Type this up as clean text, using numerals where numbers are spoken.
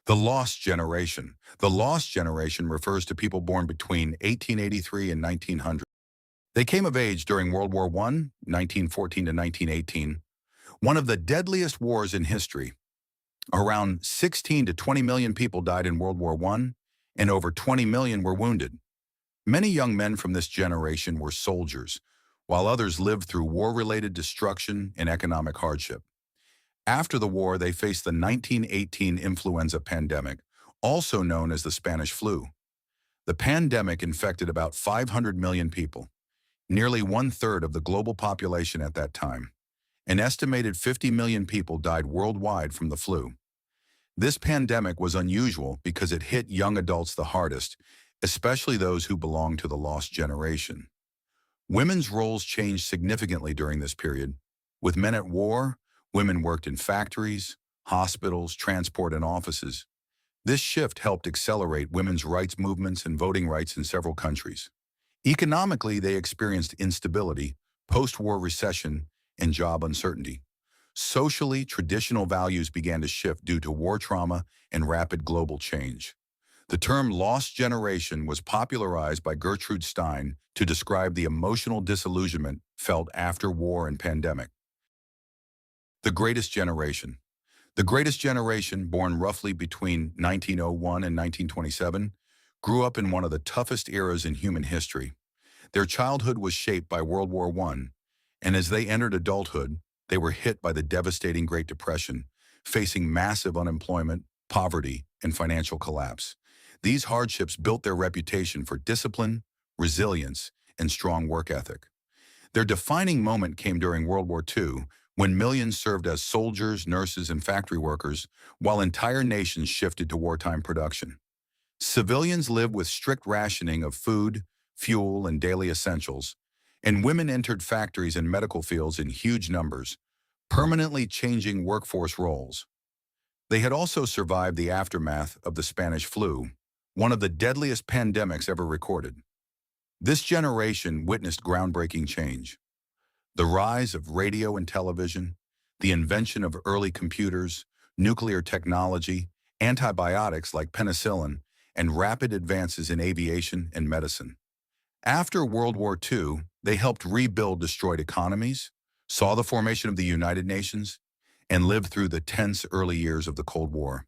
The Lost Generation. The Lost Generation refers to people born between 1883 and 1900. They came of age during World War I, 1914 to 1918, one of the deadliest wars in history. Around 16 to 20 million people died in World War I, and over 20 million were wounded. Many young men from this generation were soldiers, while others lived through war-related destruction and economic hardship. After the war, they faced the 1918 influenza pandemic, also known as the Spanish flu. The pandemic infected about 500 million people, nearly one-third of the global population at that time. An estimated 50 million people died worldwide from the flu. This pandemic was unusual because it hit young adults the hardest, especially those who belonged to the lost generation. Women's roles changed significantly during this period. With men at war, women worked in factories, hospitals, transport, and offices. This shift helped accelerate women's rights movements and voting rights in several countries. Economically, they experienced instability, post-war recession, and job uncertainty. Socially, traditional values began to shift due to war trauma and rapid global change. The term lost generation was popularized by Gertrude Stein to describe the emotional disillusionment felt after war and pandemic. The Greatest Generation. The Greatest Generation, born roughly between 1901 and 1927, grew up in one of the toughest eras in human history. Their childhood was shaped by World War I, and as they entered adulthood, they were hit by the devastating Great Depression, facing massive unemployment, poverty, and financial collapse. These hardships built their reputation for discipline, resilience, and strong work ethic. Their defining moment came during World War II, when millions served as soldiers, nurses, and factory workers, while entire nations shifted to wartime production. Civilians lived with strict rationing of food, fuel, and daily essentials, and women entered factories and medical fields in huge numbers, permanently changing workforce roles. They had also survived the aftermath of the Spanish flu, one of the deadliest pandemics ever recorded. This generation witnessed groundbreaking change. The rise of radio and television, the invention of early computers, nuclear technology, antibiotics like penicillin, and rapid advances in aviation and medicine. After World War II, they helped rebuild destroyed economies, saw the formation of the United Nations, and lived through the tense early years of the Cold War.